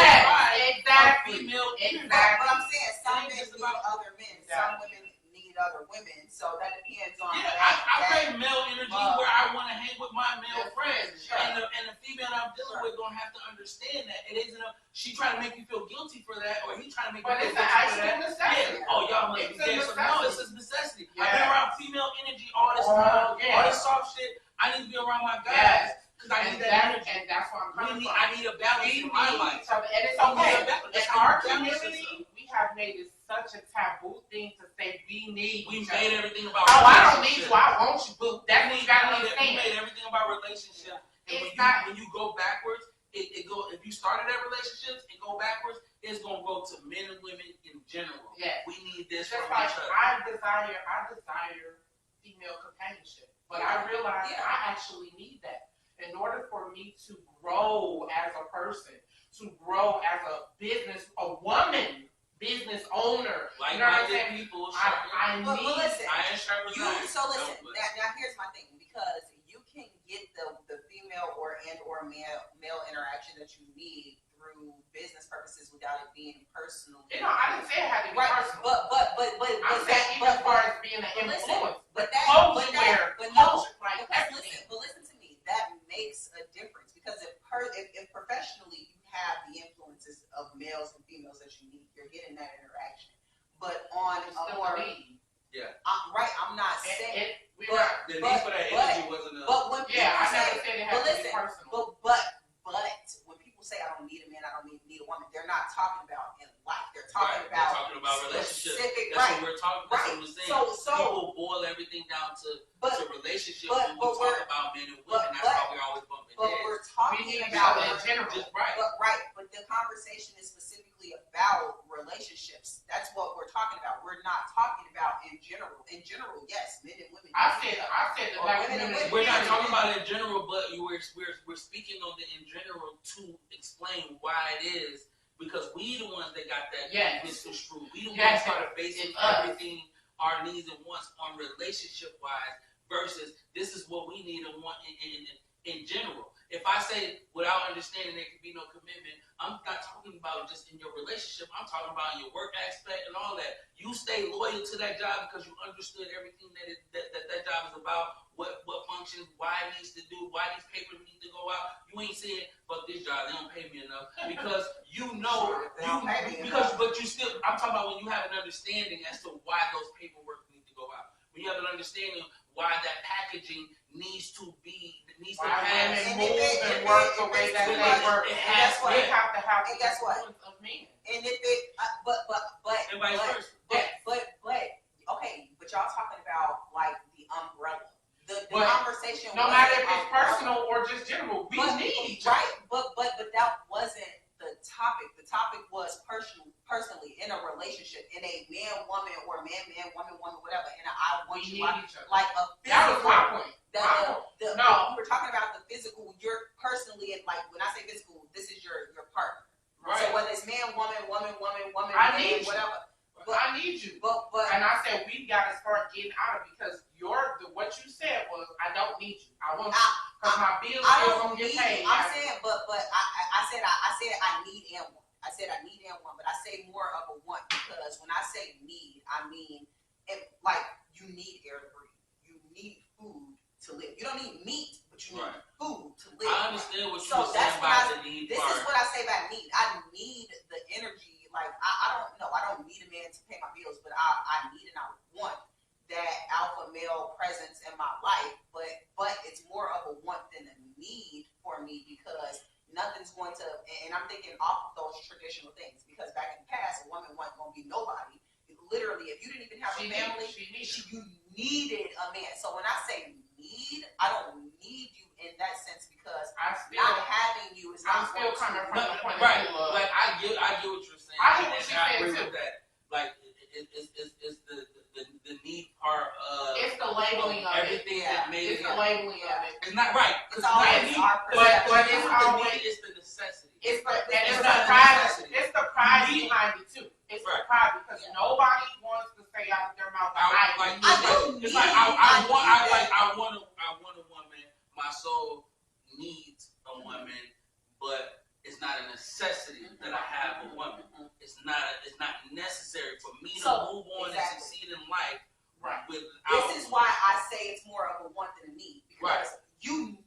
exactly. female energy. But I'm saying some men need other men. Some women need other women. So that depends on. Yeah, I crave male energy where I want to hang with my male Yes, friends, sure. and the female I'm dealing with gonna have to understand that it isn't she trying to make you feel guilty for that, or he trying to make But you it's feel an guilty for that. actual necessity. Yeah. Oh, y'all must It's be a dead. So, no, it's necessity. a necessity. Yes. I've been around female energy all this Oh, time. yeah. All this soft shit. I need to be around my guys. Yes. Because I And need that energy. and that's where I'm coming from. I need a balance We in my need life. each other, and it's We need okay. a balance. In That's how our you balance community, we have made it such a taboo thing to say we need We each made other. everything about Oh, I don't need relationship. you. I want you, boo. That's what you gotta We understand. made everything about relationship. And It's when you go backwards, it go. If you started at relationships and go backwards, it's gonna go to men and women in general. Yes. We need this Just from like each other. I desire female companionship, but I realize I actually need that in order for me to grow as a person, to grow as a business owner. Like you know what I'm saying? people. I But need. listen, Iron sharpens iron. so listen. Now here's my thing, because you can get the female or male interaction that you need through business purposes without it being personal. You know, I didn't say it had to be personal. I'm saying even as far as being an influence. But listen to me. That makes a difference, because if professionally you have the influences of males and females that you need, you're getting that interaction. But on a more I'm not saying. The need for that energy wasn't enough. But when people I say, never said it had to be personal. but when people say I don't need a man, I don't need a woman, they're not talking about in life. They're talking about relationship. specific. That's what we're talking about. Right. That's what we're saying. So people boil everything down to relationship when we talk about men and women. That's why we always bump into But heads. we're talking We need about each other in general. Just right. But the conversation is specifically about relationships. That's what we're talking about. We're not talking about in general. In general, yes, men and women. I said the black community. We're not talking about it in general, but we're speaking on it in general to explain why it is, because we the ones that got that misconstrued. We the ones that are basing everything, our needs and wants, on relationship wise versus this is what we need and want in general. If I say without understanding there can be no commitment, I'm not talking about just in your relationship. I'm talking about in your work aspect and all that. You stay loyal to that job because you understood everything that job is about, what functions, why it needs to do, why these papers need to go out. You ain't saying, but this job, they don't pay me enough. Because you know, but you still, I'm talking about when you have an understanding as to why those paperwork need to go out. When you have an understanding why that packaging needs to have and move and work the way that they work. It has to. They have to have And guess what? influence of men. And if it, but and vice versa. Okay, but y'all talking about like the umbrella, the But conversation. No matter if it's personal or just general, we need each other. Right, but that wasn't the topic. The topic was personally in a relationship, in a man-woman or man-woman, whatever. And I want We you need each other. like a physical. That was my point. No, we're talking about the physical. You're personally, like when I say physical, this is your partner. Right. So whether it's man, woman, I need you. whatever. I need you. But And I said we gotta start getting out of it, because what you said was I don't need you. I want you because my bills I still don't gonna get need. paid. I'm saying, but I said I need and want. I said I need and want, but I say more of a want, because when I say need, I mean like you need air to breathe, you need food to live. You don't need meat, but you need food to live. I understand what So you're that's saying what about the need This part. is what I say about need. I need the energy. Like I don't know. I don't need a man to pay my bills, but I need and I want that alpha male presence in my life. But it's more of a want than a need for me, because nothing's going to. And I'm thinking off of those traditional things, because back in the past, a woman wasn't going to be nobody. Literally, if you didn't even have a family, you needed a man. So when I say need, I don't need you in that sense, because not having you is not. I'm still coming from the point of Right. view of. Like I get what you're saying. I get what and you're I saying agree too. with that. Like it's the need part of It's the labeling of it. everything that made It's it. the labeling of it. It's not right. It's always our perception. But it's always it's the necessity. it's It's the not pride. necessity. It's the pride behind it too. It's the pride, because nobody wants to say out of their mouth. It's like I want a woman. My soul needs a woman, but it's not a necessity that I have a woman. It's not necessary for me to move on and succeed in life. Right. This is why I say it's more of a want than a need, because you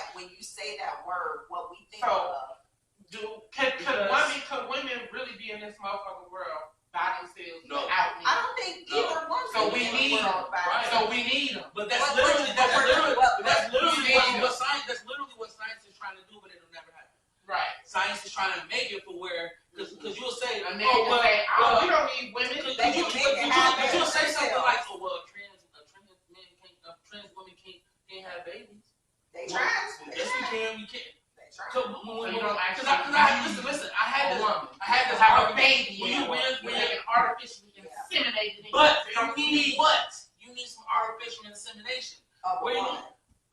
that when you say that word, what we think So, of. Could women really be in this motherfucking world by themselves without me? I don't think either one. So we need them. Right. So we need them. But that's literally what science is trying to do, but it'll never happen. Right. Science is trying to make it for where, because you'll say, we don't need women. You'll say something like, oh well, trans women can't have babies. They trans. Yes, we can. We can. So you don't actually listen. I had this have a baby. When artificially inseminated. But you need what? You need some artificial insemination.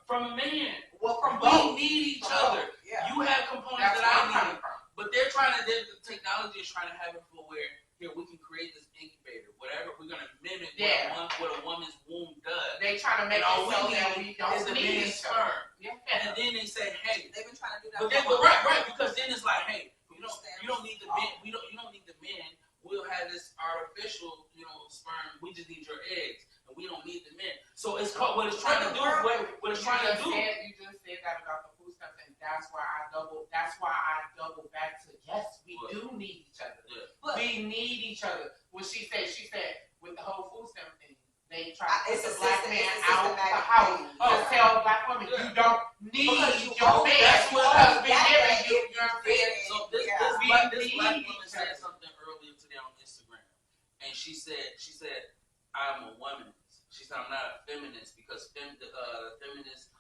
From a man. Well, from we both. need each other. Yeah. You have components that I need. But they're trying to. The technology is trying to have it for where here we can create this incubator, whatever. We're gonna mimic what a woman's womb does. They trying to make it so that we don't need man's sperm. Yeah. And then they say, hey, they've been trying to do that. But right, because then it's like, hey, you don't need the men. You don't need the men. We'll have this artificial, sperm. We just need your eggs, and we don't need the men. So it's called what it's trying to do. What it's trying to do. You just said that about the food stamps, and that's why I double back to yes, we do need each other. Yeah. We need each other. When she said with the whole food stamp thing, they try to put the black man out the house to tell black women you don't need your man. That's what I've been giving you. You know what I'm saying? So this black woman said something earlier today on Instagram, and she said I'm a womanist. She said I'm not a feminist because feminist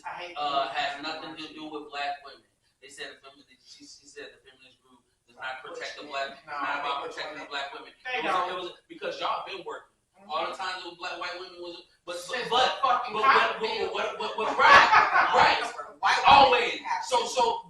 has nothing to do with black women. They said she said the feminist group does not protect the black, not about protecting the black women. It was because y'all been working. All the times it was white women was, but right, always. So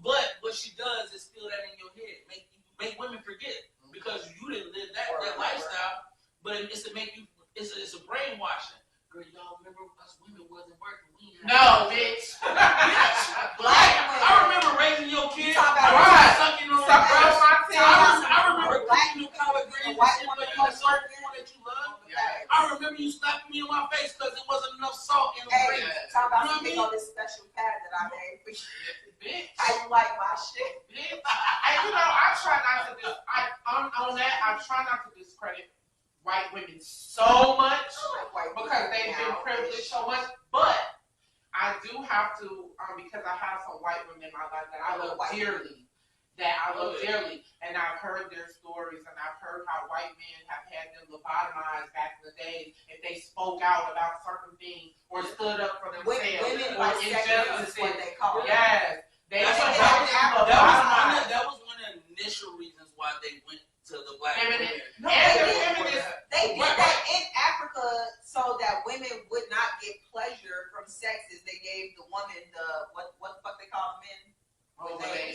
what she does is fill that in your head, make women forget because you didn't live that lifestyle, but it's to make you, it's a brainwashing. Girl, y'all remember us women wasn't working. No, bitch. I remember raising your kids. Sucking on I remember cooking you collard greens that you love. I remember you slapping me in my face because there wasn't enough salt in the greens. Talk about something on this special pad that I made for you. Bitch. I like my shit. Bitch. I try not to I try not to discredit white women so much because they've been privileged so much, but I do have to, because I have some white women in my life that I love dearly, and I've heard their stories, and I've heard how white men have had them lobotomized back in the day if they spoke out about certain things or stood up for themselves. Women like injustices is what they call it. Yes. That was one of the initial reasons why they went to the black women. They did that in Africa so that women would not get pleasure from sex. They gave the woman the what the fuck they call men?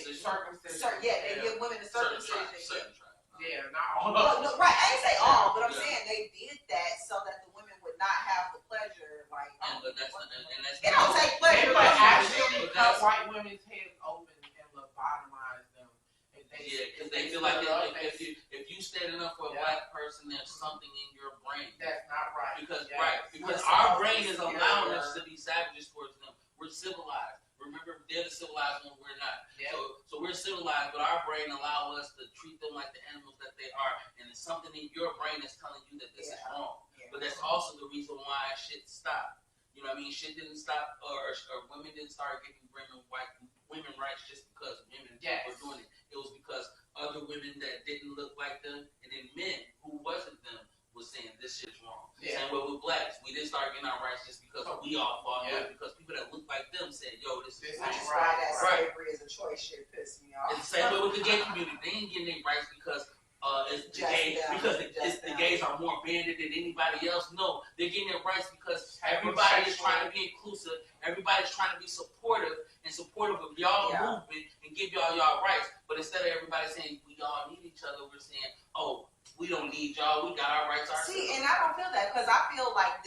Circumcision. They give women the circumcision. Yeah, not all. No, right, I didn't say all, but I'm saying they did that so that the women would not have the pleasure. Like, it don't take pleasure. They actually cut white women's heads open and lobotomize them. Because they feel like if you standing up for a black person, there's something in your brain. That's not right. Because our brain is allowing us to be savages towards them. We're civilized. Remember, they're the civilized ones, we're not. Yeah. So we're civilized, but our brain allows us to treat them like the animals that they are. And it's something in your brain that's telling you that this is wrong. Yeah. But that's also the reason why shit stopped. You know what I mean? Shit didn't stop, or women didn't start giving women rights just because women were doing it. It was because other women that didn't look like them, and then men who wasn't them was saying this shit's wrong. Yeah. Same way with blacks. We didn't start getting our rights just because we all fought because people that look like them said, yo, this is wrong. Which is why that slavery is a choice shit pissed me off. It's the same way with the gay community. They ain't getting their rights because the gays are more banded than anybody else. No, they're getting their rights because everybody is trying to be inclusive. Everybody's trying to be supportive of y'all movement and give y'all rights. But instead of everybody saying we all need each other, we're saying, oh, we don't need y'all. We got our rights ourselves. See, and I don't feel that because I feel like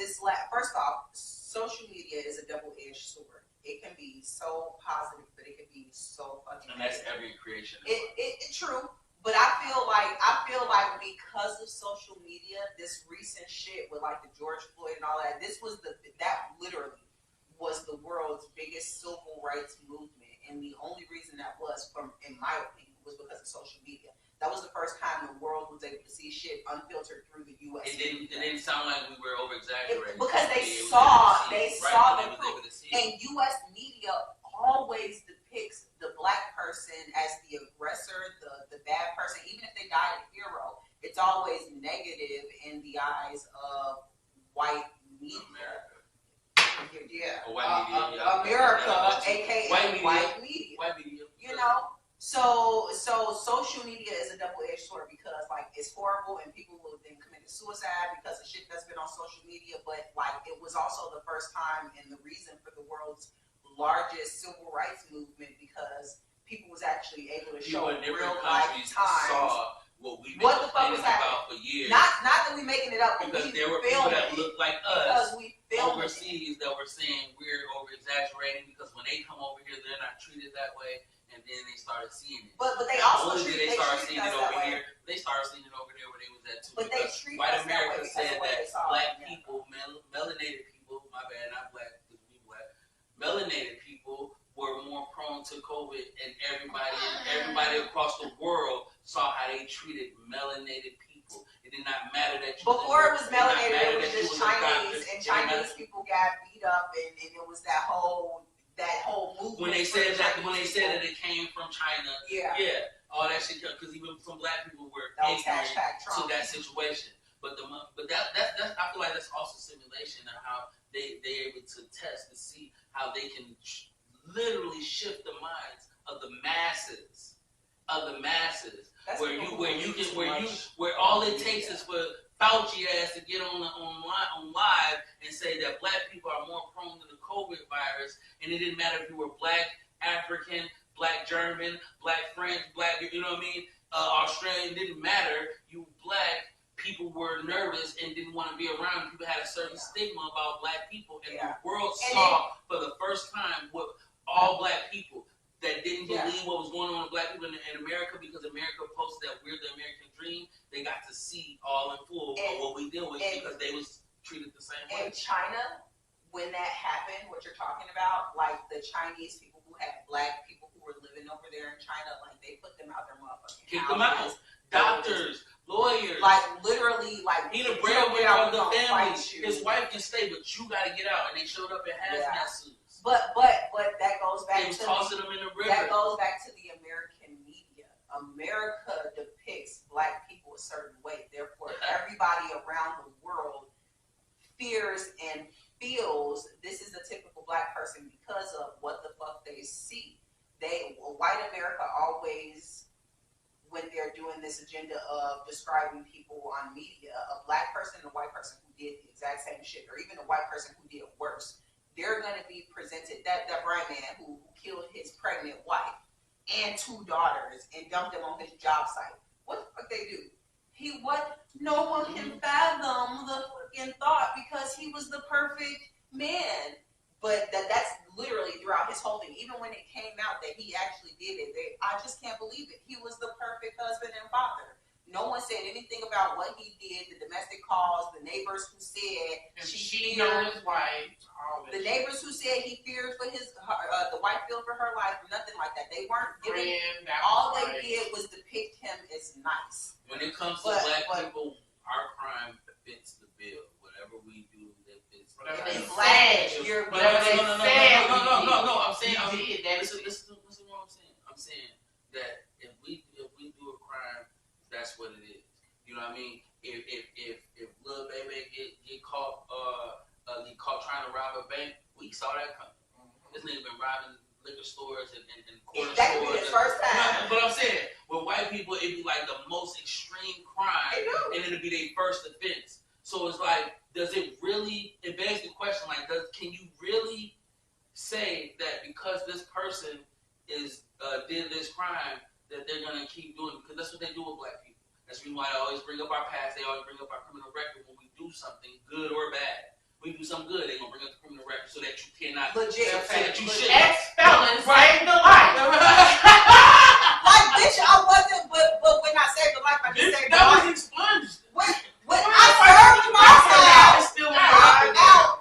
first off, social media is a double-edged sword. It can be so positive, but it can be so fucking. And that's every creation. It's true. But I feel like because of social media, this recent shit with like the George Floyd and all that, that literally was the world's biggest civil rights movement, and the only reason that was, in my opinion, was because of social media. That was the first time the world was able to see shit unfiltered through the U.S. It didn't sound like we were over exaggerating. Because they saw the proof. And U.S. media always depicts the black person as the aggressor, the bad person. Even if they die a hero, it's always negative in the eyes of white media. Yeah. America, aka white media. White media. You know? So social media is a double-edged sword because like it's horrible and people will then commit suicide because of shit that's been on social media, but like it was also the first time and the reason for the world's largest civil rights movement because people was actually able to show real life times what the fuck was happening for years. Not that we making it up, because there were people that looked like us overseas that were saying we're over exaggerating because when they come over here they're not treated that way. And then they started seeing it. But they also they started seeing it over here. They started seeing it over there where they was at too. But they treat white us America said that black yeah. people, melanated people, my bad, not black, because we black, melanated people were more prone to COVID, and everybody across the world saw how they treated melanated people. It did not matter that you before it was melanated, it was just Chinese, and Chinese people got beat up, and it was that whole movement. When they said that it came from China, all that shit, because even some black people were ignorant to that situation. But that I feel like that's also simulation of how they're able to test to see how they can literally shift the minds of the masses. That's where all it takes is for Fauci ass to get on live and say that black people are more prone to the COVID virus, and it didn't matter if you were black, African, black German, black French, black, you know what I mean, Australian, didn't matter. You black people were nervous and didn't want to be around. People had a certain stigma about black people, and the world saw for the first time what all black people that didn't believe what was going on with black people in America, because America posted that we're the American dream. They got to see all in full of what we deal with because they was treated the same way. In China, when that happened, what you're talking about, like the Chinese people who had black people who were living over there in China, like they put them out their motherfucking kicked them out. Doctors, lawyers. Like literally, like he the breadwinner of the family. His wife can stay, but you got to get out. And they showed up in hazmat suits. But that goes back to tossing them in the river. That goes back to the American media. America depicts black people a certain way. Therefore, everybody around the world fears and feels this is a typical black person because of what the fuck they see. White America always, when they're doing this agenda of describing people on media, a black person and a white person who did the exact same shit, or even a white person who did worse, they're going to be presented, that brown man who killed his pregnant wife and 2 daughters and dumped them on his job site. What the fuck they do? No one can fathom the fucking thought because he was the perfect man. But that's literally throughout his whole thing. Even when it came out that he actually did it, I just can't believe it. He was the perfect husband and father. No one said anything about what he did, the domestic calls, the neighbors who said she knows his wife. The neighbors who said he feared for the wife feared for her life, nothing like that. They weren't giving. All they did was depict him as nice. When it comes to black people, our crime fits the bill. Whatever we do, that fits. Whatever they said, you're no. I'm saying, listen to what I'm saying. I'm saying that if we do a crime, that's what it is. You know what I mean? If Lil Baby get caught trying to rob a bank, we saw that coming. This nigga been robbing liquor stores and corner stores. That could be his first time. But I'm saying, with white people, it'd be like the most extreme crime, and it'd be their first offense. So it's like, it begs the question, like, can you really say that because this person did this crime that they're gonna keep doing it? Because that's what they do with black people. That's the reason why they always bring up our past. They always bring up our criminal record when we do something good or bad. We do something good, they're gonna bring up the criminal record so that you cannot say that you should. Ex-felons saved the life. Like, bitch, I wasn't, but when I saved the life, I just saved the life. That was expunged. When I served my time, It's still I'm out.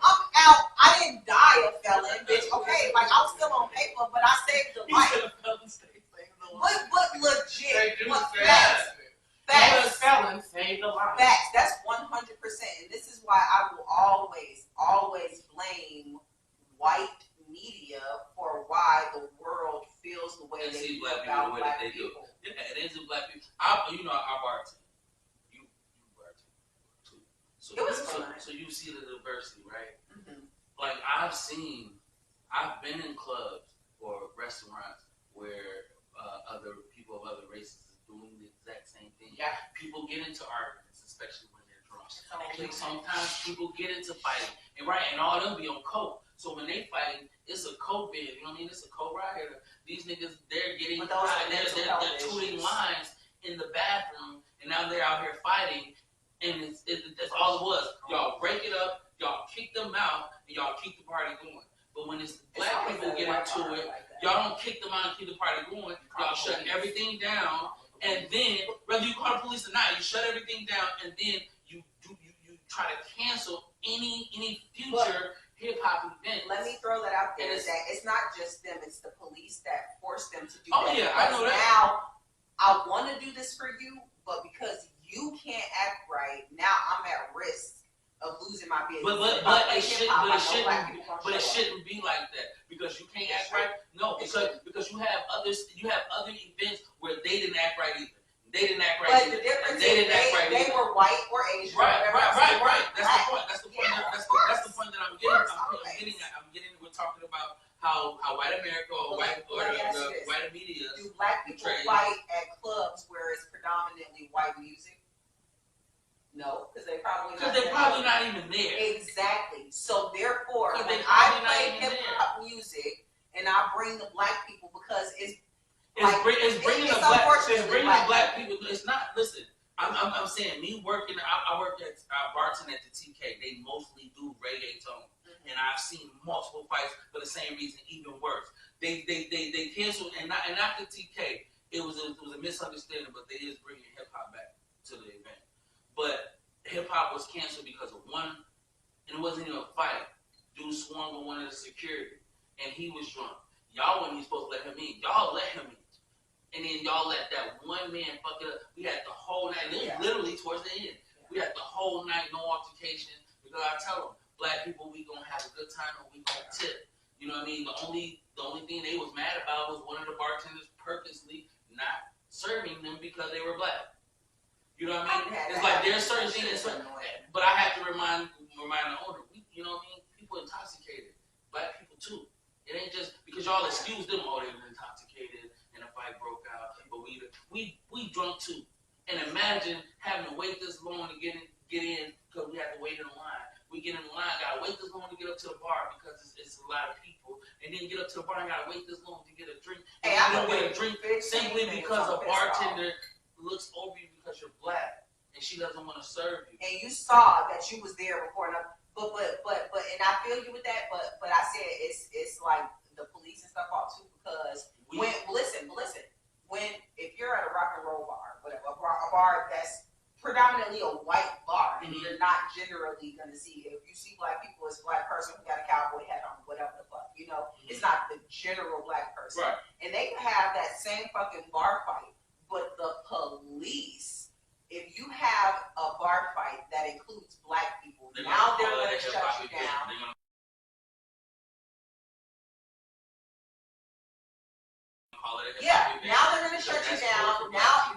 I didn't die a felon. when I saved the life. But legit, but facts, felon saved a life. facts. That's 100%, and this is why I will always blame white media for why the world feels the way they feel about black people. Yeah, it is in black people. I bartend. You bartend too. So It was fun. So you see the diversity, right? Mm-hmm. Like I've been in clubs or restaurants where other people of other races is doing the exact same thing. Yeah. People get into arguments, especially when they're drunk. Like sometimes people get into fighting, and all of them be on coke. So when they fighting, it's a coke bid. You know what I mean? It's a coke riot. These niggas, they're getting they're tooting lines in the bathroom, and now they're out here fighting, and that's all it was. Y'all break it up, y'all kick them out, and y'all keep the party going. But when it's black people get into it, y'all don't kick them out and keep the party going. Y'all shut everything down, and then whether you call the police or not, you shut everything down, and then you try to cancel any future hip hop event. Let me throw that out there. That it's not just them; it's the police that force them to do that. Oh yeah, I know that. Now, I want to do this for you, but because you can't act right, now I'm at risk of losing my business. But it shouldn't be like that because you can't act right. No, because you have other events where they didn't act right either. They didn't act right. But the difference is they were white or Asian. Right. That's the point. That's the point that I'm getting. We're talking about how white America or the white media. Do black people fight at clubs where it's predominantly white music? No, because they're probably not even there. Exactly. So therefore, when I play hip hop music and I bring the black people because it's bringing the black people. It's not. Listen, I'm saying me working. I work at bartending at the TK. They mostly do reggaeton, and I've seen multiple fights for the same reason, even worse. They canceled and not the TK. It was a misunderstanding, but they is bringing hip hop back to the event. But hip hop was canceled because of one, and it wasn't even a fight. Dude swung on one of the security, and he was drunk. Y'all wasn't even supposed to let him in. Y'all let him in. And then y'all let that one man fuck it up. We had the whole night, literally towards the end. We had the whole night, no altercation. Because I tell them, black people, we gonna have a good time and we gonna tip. You know what I mean? The only thing they was mad about was one of the bartenders purposely not serving them because they were black. You know what I mean? It's like there's certain things, but I have to remind the owner, you know what I mean? People intoxicated, black people too. It ain't just because y'all excuse them, oh, they were intoxicated and a fight broke out, but we drunk too. And imagine having to wait this long to get in because we had to wait in line. We get in line, gotta wait this long to get up to the bar because it's a lot of people, and then get up to the bar and gotta wait this long to get a drink. Hey, I don't get a drink simply because a bartender looks over you because you're black and she doesn't want to serve you. And you saw that you was there before enough. But and I feel you with that, but I said it's like the police and stuff all too because listen, if you're at a rock and roll bar, whatever, a bar that's predominantly a white bar, and you're not generally gonna see, if you see black people, it's a black person who got a cowboy hat on, whatever the fuck, you know, it's not the general black person. Right. And they can have that same fucking bar fight, but the police, if you have a bar fight that includes black people, now they're going to shut you down. Yeah, now they're going to shut you down. Now